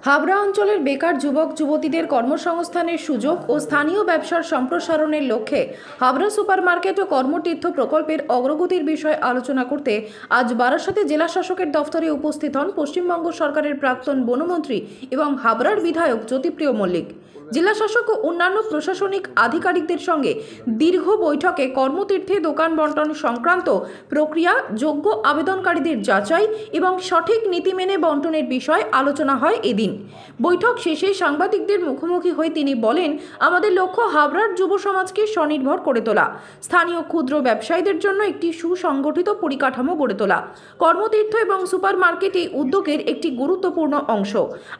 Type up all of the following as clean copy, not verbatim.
হাবড়া অঞ্চলের বেকার যুবক যুবতীদের কর্মসংস্থানের সুযোগ ও স্থানীয় ব্যবসার সম্প্রসারণের লক্ষ্যে হাবড়া সুপার মার্কেট ও কর্মতীর্থ প্রকল্পের অগ্রগতির বিষয়ে আলোচনা করতে আজ বারাসাতে জেলা শাসকের দফতরে উপস্থিত হন পশ্চিমবঙ্গ সরকারের প্রাক্তন বনমন্ত্রী এবং হাবড়ার বিধায়ক জ্যোতিপ্রিয় মল্লিক। জেলা শাসক ও অন্যান্য প্রশাসনিক আধিকারিকদের সঙ্গে দীর্ঘ বৈঠকে কর্মতীর্থে দোকান বণ্টন সংক্রান্ত প্রক্রিয়া, যোগ্য আবেদনকারীদের যাচাই এবং সঠিক নীতি মেনে বণ্টনের বিষয়ে আলোচনা হয় এদিন। বৈঠক শেষে সাংবাদিকদের মুখোমুখি হয়ে তিনি বলেন, আমাদের লক্ষ্য হাবড়ার যুব সমাজকে স্বনির্ভর করে তোলা, স্থানীয় ক্ষুদ্র ব্যবসায়ীদের জন্য একটি সুসংগঠিত পরিকাঠামো গড়ে তোলা। কর্মতীর্থ এবং সুপার মার্কেট এই উদ্যোগের একটি গুরুত্বপূর্ণ অংশ।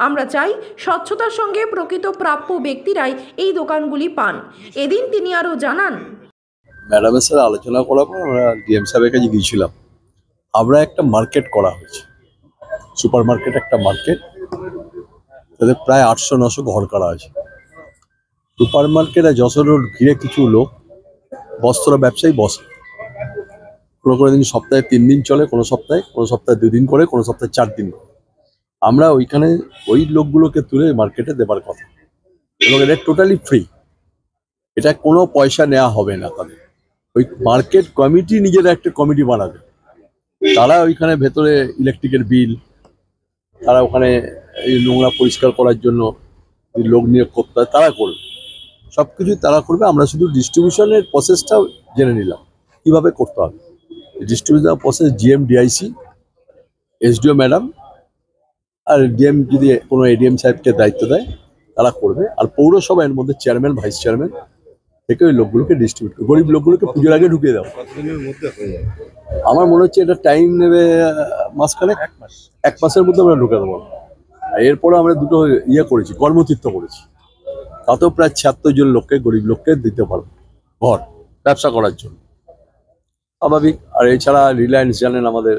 আমরা চাই স্বচ্ছতার সঙ্গে প্রকৃত প্রাপ্য ব্যক্তিরাই এই দোকানগুলি পান। এদিন তিনি আরো জানান, ম্যাডামের সাথে আলোচনা করার পর আমরা ডিএম সাহেবের কাছে গিয়েছিলাম। আমরা একটা মার্কেট করা হয়েছে, সুপার মার্কেট, একটা মার্কেট, তাদের প্রায় 800-900 ঘর করা আছে। সুপার মার্কেটে যশোর রোড ঘিরে কিছু লোক বস্ত্র ব্যবসায়ী বসে, কোনো দিন সপ্তাহে 3 দিন চলে, কোনো সপ্তাহে 2 দিন করে, কোনো সপ্তাহে 4 দিন করে। আমরা ওইখানে ওই লোকগুলোকে তুলে মার্কেটে দেবার কথা, এবং এটা টোটালি ফ্রি, এটা কোনো পয়সা নেওয়া হবে না তাদের। ওই মার্কেট কমিটি নিজেরা একটা কমিটি বানাবে, তারা ওইখানে ভেতরে ইলেকট্রিকের বিল, তারা ওখানে এই নোংরা পরিষ্কার করার জন্য লোক নিয়োগ করতে হয়, তারা করবে, সব কিছুই তারা করবে। আমরা শুধু ডিস্ট্রিবিউশনের প্রসেসটাও জেনে নিলাম কীভাবে করতে হবে। Distribution process GM, DIC, SDO madam আর ডিএম যদি কোনো এডিএম সাহেবকে দায়িত্ব দেয় তারা করবে। আর পৌরসভা এর মধ্যে চেয়ারম্যান, ভাইস চেয়ারম্যান থেকে ওই লোকগুলোকে ডিস্ট্রিবিউট করে, গরিব লোকগুলোকে পুজোর আগে ঢুকিয়ে দাও। কতদিনের মধ্যে হয়ে যাবে? আমার মনে হচ্ছে এটা টাইম নেবে মাসখানেক, 1 মাসের মধ্যে আমরা ঢুকে দেবো। এরপরে আমরা দুটো করেছি, কর্মতীর্থ করেছি, তাতেও প্রায় 76 জন লোককে, গরিব লোককে দিতে পারবো ঘর ব্যবসা করার জন্য, স্বাভাবিক। আর এছাড়া রিলায়েন্স, জানেন আমাদের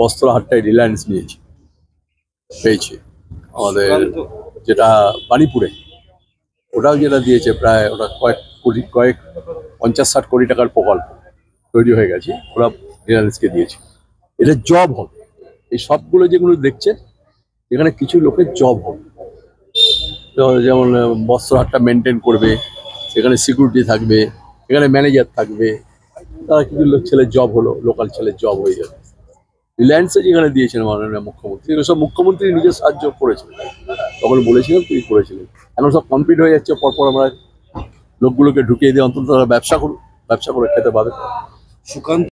বস্ত্র হাটটায় রিলায়েন্স পেয়েছে আমাদের, যেটা বাণীপুরে, ওটাও যেটা দিয়েছে প্রায়, ওটা কয়েক 50-60 কোটি টাকার প্রকল্প তৈরি হয়ে গেছে, ওরা রিলায়েন্সকে দিয়েছে। এটা জব হবে, এই সবগুলো যেগুলো দেখছেন এখানে কিছু লোকের জব হবে, যেমন বস্ত্রহাটটা মেনটেন করবে, সেখানে সিকিউরিটি থাকবে, এখানে ম্যানেজার থাকবে, তারা কিছু ছেলের জব হলো, লোকাল ছেলের জব হয়ে যাবে। রিলায়েন্সে যেখানে দিয়েছেন মাননীয় মুখ্যমন্ত্রী, সব মুখ্যমন্ত্রী নিজে সাহায্য করেছিলেন, তখন বলেছিলেন তিনি করেছিলেন। এখন সব কমপ্লিট হয়ে যাচ্ছে, পরপর আমরা লোকগুলোকে ঢুকিয়ে দিয়ে অন্তত তারা ব্যবসা করে খেতে পাবে। সুকান্ত